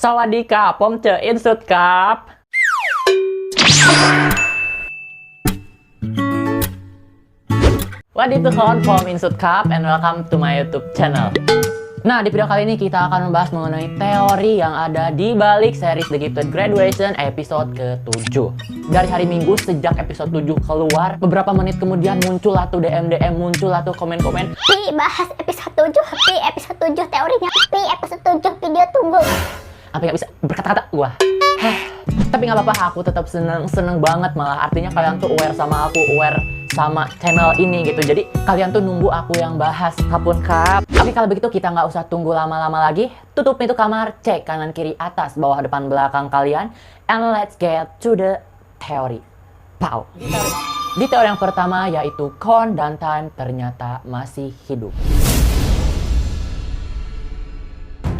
สวัสดีครับผมเจออินสุดครับ สวัสดีทุกคนผมอินสุดครับand welcome to my YouTube channel. Nah, di video kali ini kita akan membahas mengenai teori yang ada di balik series The Gifted Graduation episode ke-7. Dari hari Minggu sejak episode 7 keluar, beberapa menit kemudian muncullah tuh DM, muncullah tuh komen-komen. Pi, bahas episode 7, Pi, episode 7 teorinya, Pi, episode 7 video tunggu. Sampai nggak bisa berkata-kata gua. Tapi nggak apa-apa, aku tetap seneng banget, malah artinya kalian tuh aware sama aku, aware sama channel ini gitu. Jadi kalian tuh nunggu aku yang bahas. Kapun kap. Oke, kalau begitu kita nggak usah tunggu lama-lama lagi. Tutup pintu kamar, cek kanan kiri atas bawah depan belakang kalian, and let's get to the theory. Pow. Di teori yang pertama yaitu Kon dan Time ternyata masih hidup.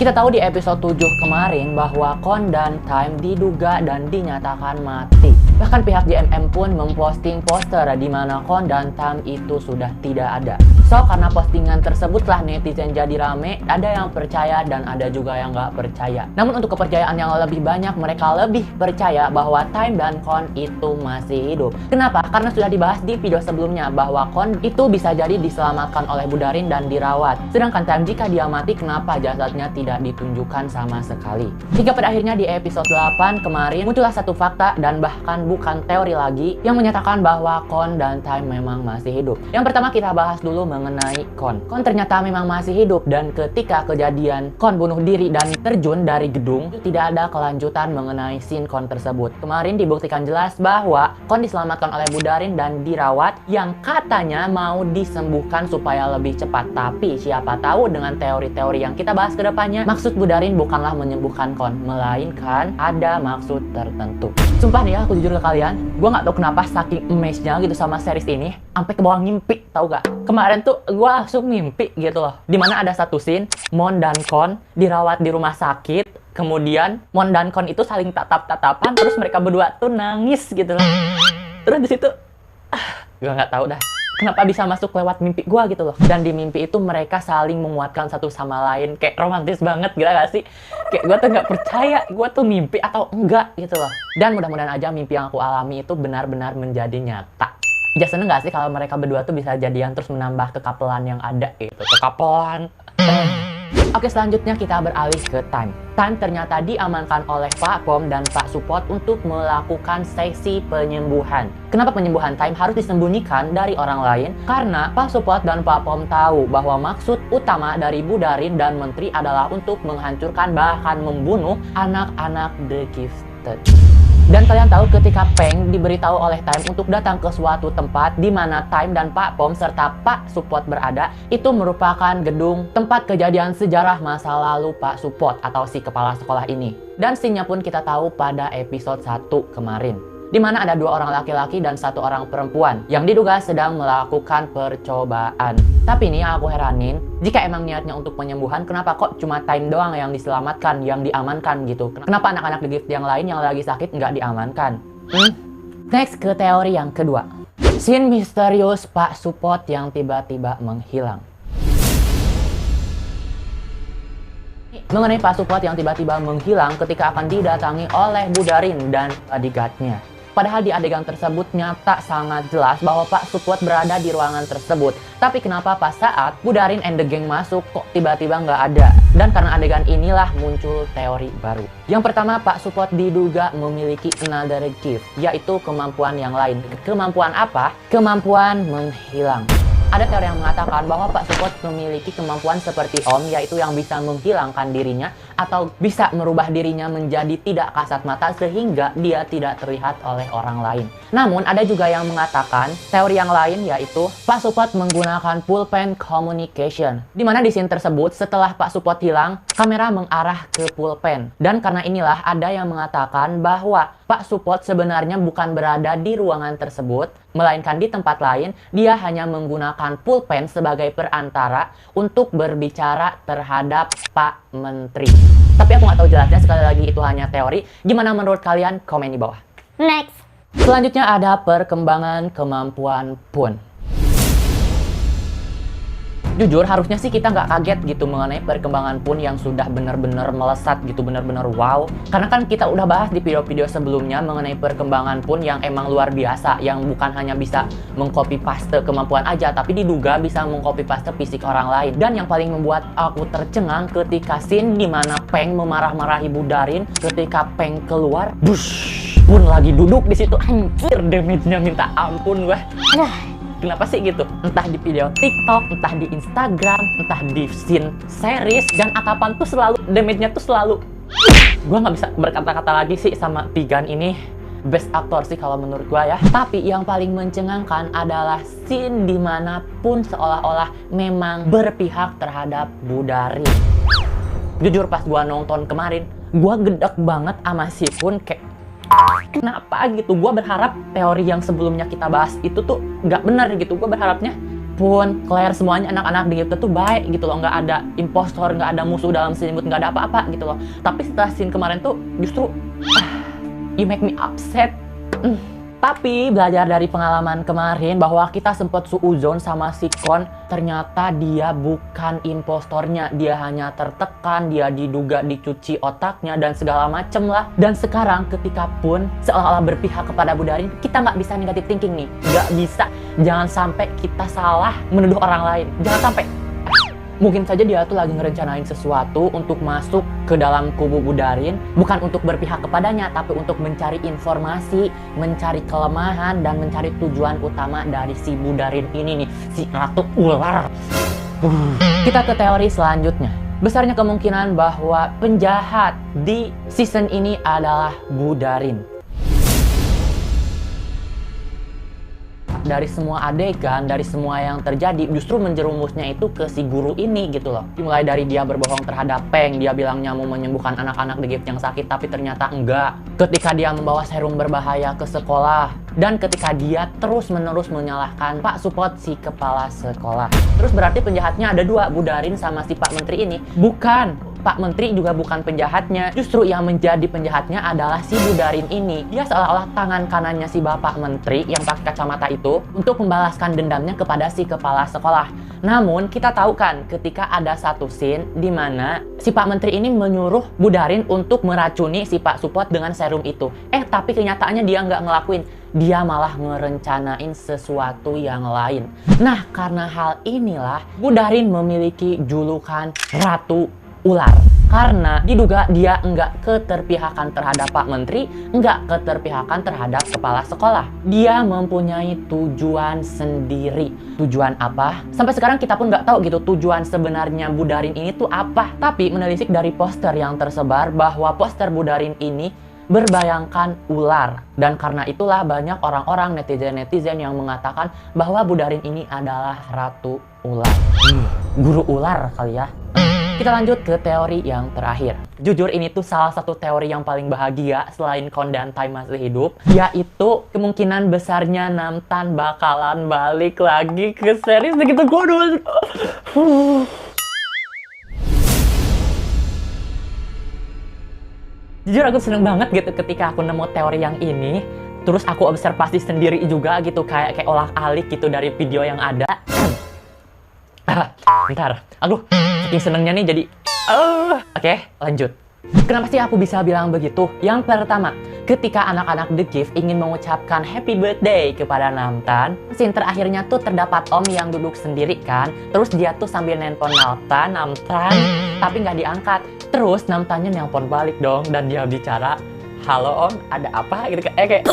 Kita tahu di episode 7 kemarin bahwa Kon dan Time diduga dan dinyatakan mati. Bahkan pihak JMM pun memposting poster di mana Kon dan Time itu sudah tidak ada. So, karena postingan tersebutlah netizen jadi rame, ada yang percaya dan ada juga yang nggak percaya. Namun untuk kepercayaan yang lebih banyak, mereka lebih percaya bahwa Time dan Kon itu masih hidup. Kenapa? Karena sudah dibahas di video sebelumnya bahwa Kon itu bisa jadi diselamatkan oleh Budarin dan dirawat. Sedangkan Time jika dia mati, kenapa jasadnya tidak ditunjukkan sama sekali? Hingga pada akhirnya di episode 8 kemarin muncullah satu fakta dan bahkan bukan teori lagi yang menyatakan bahwa Kon dan Time memang masih hidup. Yang pertama kita bahas dulu mengenai Kon. Kon ternyata memang masih hidup dan ketika kejadian Kon bunuh diri dan terjun dari gedung, tidak ada kelanjutan mengenai scene Kon tersebut. Kemarin dibuktikan jelas bahwa Kon diselamatkan oleh Budarin dan dirawat yang katanya mau disembuhkan supaya lebih cepat. Tapi siapa tahu dengan teori-teori yang kita bahas ke depannya, maksud Budarin bukanlah menyembuhkan Kon, melainkan ada maksud tertentu. Sumpah nih ya, aku jujur ke kalian, gue nggak tahu kenapa saking amazed-nya gitu sama series ini, sampai ke bawah ngimpi, tau gak? Kemarin tuh gue langsung mimpi gitu loh, dimana ada satu scene Mon dan Kon dirawat di rumah sakit, kemudian Mon dan Kon itu saling tatap-tatapan, terus mereka berdua tuh nangis gitu loh. Terus di situ, gue nggak tahu dah. Kenapa bisa masuk lewat mimpi gue gitu loh. Dan di mimpi itu mereka saling menguatkan satu sama lain. Kayak romantis banget, gila gak sih? Kayak gue tuh gak percaya gue tuh mimpi atau enggak gitu loh. Dan mudah-mudahan aja mimpi yang aku alami itu benar-benar menjadi nyata. Ya seneng gak sih kalau mereka berdua tuh bisa jadian terus menambah kekapelan yang ada gitu. Kekapelan. Oke, selanjutnya kita beralih ke Time. Time ternyata diamankan oleh Pak Pom dan Pak Support untuk melakukan sesi penyembuhan. Kenapa penyembuhan Time harus disembunyikan dari orang lain? Karena Pak Support dan Pak Pom tahu bahwa maksud utama dari Budarin dan Menteri adalah untuk menghancurkan bahkan membunuh anak-anak The Gifted. Dan kalian tahu ketika Peng diberitahu oleh Time untuk datang ke suatu tempat di mana Time dan Pak Pom serta Pak Support berada, itu merupakan gedung tempat kejadian sejarah masa lalu Pak Support atau si kepala sekolah ini. Dan scene-nya pun kita tahu pada episode 1 kemarin, di mana ada 2 orang laki-laki dan 1 orang perempuan yang diduga sedang melakukan percobaan. Tapi nih yang aku heranin, jika emang niatnya untuk penyembuhan, kenapa kok cuma Time doang yang diselamatkan, yang diamankan gitu? Kenapa anak-anak The Gift yang lain yang lagi sakit nggak diamankan? Next ke teori yang kedua. Scene misterius Pak Support yang tiba-tiba menghilang. Mengenai Pak Support yang tiba-tiba menghilang ketika akan didatangi oleh Budarin dan bodyguard-nya. Padahal di adegan tersebut nyata sangat jelas bahwa Pak Support berada di ruangan tersebut. Tapi kenapa pas saat Budarin and the gang masuk kok tiba-tiba nggak ada? Dan karena adegan inilah muncul teori baru. Yang pertama, Pak Support diduga memiliki another gift, yaitu kemampuan yang lain. Kemampuan apa? Kemampuan menghilang. Ada teori yang mengatakan bahwa Pak Support memiliki kemampuan seperti Om, yaitu yang bisa menghilangkan dirinya atau bisa merubah dirinya menjadi tidak kasat mata sehingga dia tidak terlihat oleh orang lain. Namun ada juga yang mengatakan teori yang lain, yaitu Pak Support menggunakan pulpen communication, di mana di scene tersebut setelah Pak Support hilang, kamera mengarah ke pulpen. Dan karena inilah ada yang mengatakan bahwa Pak Support sebenarnya bukan berada di ruangan tersebut, melainkan di tempat lain. Dia hanya menggunakan pulpen sebagai perantara untuk berbicara terhadap Pak Menteri. Tapi aku nggak tahu jelasnya, sekali lagi itu hanya teori. Gimana menurut kalian? Komen di bawah. Next. Selanjutnya ada perkembangan kemampuan Pun. Jujur harusnya sih kita nggak kaget gitu mengenai perkembangan Pun yang sudah benar-benar melesat gitu, benar-benar wow. Karena kan kita udah bahas di video-video sebelumnya mengenai perkembangan Pun yang emang luar biasa, yang bukan hanya bisa mengcopy paste kemampuan aja, tapi diduga bisa mengcopy paste fisik orang lain. Dan yang paling membuat aku tercengang ketika scene dimana Peng memarah-marahi Budarin, ketika Peng keluar, bush, Pun lagi duduk di situ, anjir damage-nya minta ampun gue. Kenapa sih gitu? Entah di video TikTok, entah di Instagram, entah di scene series, dan Akapan tuh selalu damage-nya tuh selalu. Gue nggak bisa berkata-kata lagi sih sama Tigan ini. Best aktor sih kalau menurut gue ya. Tapi yang paling mencengangkan adalah scene dimana Pun seolah-olah memang berpihak terhadap Budarin. Jujur pas gue nonton kemarin, gue gedek banget sama si Pun, kayak kenapa gitu. Gue berharap teori yang sebelumnya kita bahas itu tuh nggak benar gitu. Gue berharapnya Pun, Claire, semuanya anak-anak di Gifted tuh baik gitu loh, nggak ada impostor, nggak ada musuh dalam selimut, nggak ada apa-apa gitu loh. Tapi setelah scene kemarin tuh justru you make me upset. Tapi belajar dari pengalaman kemarin bahwa kita sempat suuzon sama si Kon, ternyata dia bukan impostornya, dia hanya tertekan, dia diduga dicuci otaknya dan segala macem lah. Dan sekarang ketika Pun seolah-olah berpihak kepada Budarin, kita nggak bisa negative thinking nih, nggak bisa. Jangan sampai kita salah menuduh orang lain, jangan sampai. Mungkin saja dia tuh lagi ngerencanain sesuatu untuk masuk ke dalam kubu Budarin, bukan untuk berpihak kepadanya, tapi untuk mencari informasi, mencari kelemahan, dan mencari tujuan utama dari si Budarin ini nih, si Ratu Ular. Kita ke teori selanjutnya. Besarnya kemungkinan bahwa penjahat di season ini adalah Budarin. Dari semua adegan, dari semua yang terjadi, justru menjerumusnya itu ke si guru ini gitu loh. Mulai dari dia berbohong terhadap Peng, dia bilangnya mau menyembuhkan anak-anak di Gift yang sakit, tapi ternyata enggak. Ketika dia membawa serum berbahaya ke sekolah, dan ketika dia terus-menerus menyalahkan Pak Support, si kepala sekolah. Terus berarti penjahatnya ada dua, Budarin sama si Pak Menteri ini. Bukan! Pak Menteri juga bukan penjahatnya. Justru yang menjadi penjahatnya adalah si Budarin ini. Dia seolah-olah tangan kanannya si Bapak Menteri yang pakai kacamata itu untuk membalaskan dendamnya kepada si kepala sekolah. Namun kita tahu kan ketika ada satu scene di mana si Pak Menteri ini menyuruh Budarin untuk meracuni si Pak Support dengan serum itu. Tapi kenyataannya dia nggak ngelakuin. Dia malah ngerencanain sesuatu yang lain. Nah, karena hal inilah Budarin memiliki julukan Ratu Ular, karena diduga dia enggak keterpihakan terhadap Pak Menteri, enggak keterpihakan terhadap kepala sekolah. Dia mempunyai tujuan sendiri. Tujuan apa? Sampai sekarang kita pun nggak tahu gitu tujuan sebenarnya Budarin ini tuh apa. Tapi menelisik dari poster yang tersebar bahwa poster Budarin ini berbayangkan ular. Dan karena itulah banyak orang-orang netizen-netizen yang mengatakan bahwa Budarin ini adalah Ratu Ular. Guru ular kali ya. Kita lanjut ke teori yang terakhir. Jujur ini tuh salah satu teori yang paling bahagia selain Kon dan Time masih hidup, yaitu kemungkinan besarnya Namtan bakalan balik lagi ke series begitu gue dulu. Jujur aku seneng banget gitu ketika aku nemu teori yang ini. Terus aku observasi sendiri juga gitu, kayak olah-alik gitu dari video yang ada. Bentar, aduh, saking senengnya nih jadi Oke, lanjut. Kenapa sih aku bisa bilang begitu? Yang pertama, ketika anak-anak The Gift ingin mengucapkan happy birthday kepada Namtan, scene terakhirnya tuh terdapat Om yang duduk sendiri kan. Terus dia tuh sambil nelpon Namtan, tapi nggak diangkat. Terus Namtannya nelpon balik dong, dan dia bicara, halo Om, ada apa? Gitu kayak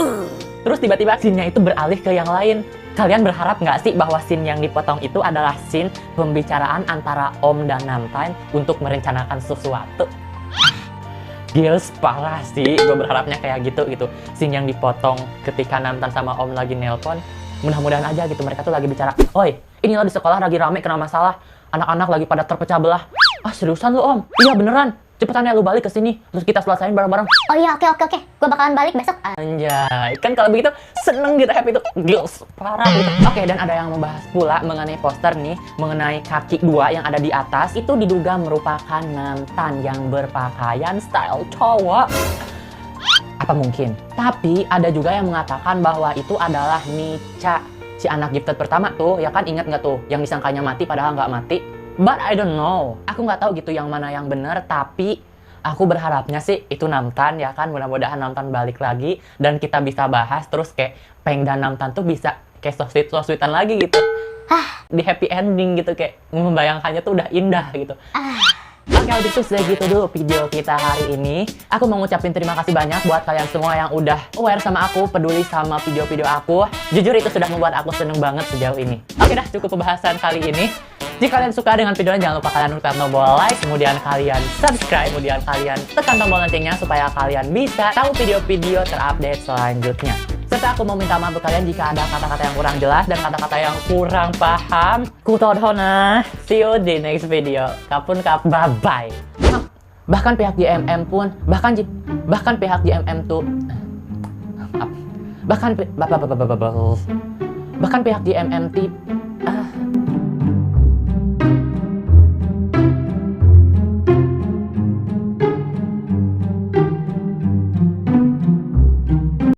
terus tiba-tiba scene-nya itu beralih ke yang lain. Kalian berharap nggak sih bahwa scene yang dipotong itu adalah scene pembicaraan antara Om dan Namtan untuk merencanakan sesuatu? Gils, parah sih. Gue berharapnya kayak gitu. Scene yang dipotong ketika Namtan sama Om lagi nelpon. Mudah-mudahan aja gitu mereka tuh lagi bicara, oi, ini lo di sekolah lagi rame kena masalah. Anak-anak lagi pada terpecah belah. Ah, seriusan lu Om? Iya beneran. Cepetan ya lu balik ke sini, terus kita selesaiin bareng-bareng. Oh iya, oke. Gue bakalan balik besok. Anjay, kan kalau begitu seneng gitu, happy tuh. Gils, parah gitu. Oke, dan ada yang membahas pula mengenai poster nih, mengenai kaki dua yang ada di atas. Itu diduga merupakan Namtan yang berpakaian style cowok. Apa mungkin? Tapi ada juga yang mengatakan bahwa itu adalah Micha. si anak gifted pertama tuh, ya kan, ingat nggak tuh yang disangkanya mati padahal nggak mati. But I don't know, aku nggak tahu gitu yang mana yang benar, tapi aku berharapnya sih itu Namtan, ya kan, mudah-mudahan Namtan balik lagi dan kita bisa bahas terus kayak Peng dan Namtan tuh bisa kayak so sweetan lagi gitu. Di happy ending gitu, kayak membayangkannya tuh udah indah gitu. Oke, udah itu sudah gitu dulu video kita hari ini. Aku mau ngucapin terima kasih banyak buat kalian semua yang udah aware sama aku, peduli sama video-video aku. Jujur itu sudah membuat aku seneng banget sejauh ini. Oke dah, cukup pembahasan kali ini. Jika kalian suka dengan videonya, jangan lupa kalian tekan tombol like, kemudian kalian subscribe, kemudian kalian tekan tombol loncengnya supaya kalian bisa tahu video-video terupdate selanjutnya. Serta aku mau minta maaf ke kalian jika ada kata-kata yang kurang jelas dan kata-kata yang kurang paham. Kutodhona. See you di next video. Kapun kap, bye-bye. Bahkan pihak JMM pun, bahkan pihak JMM tuh, bahkan pihak JMM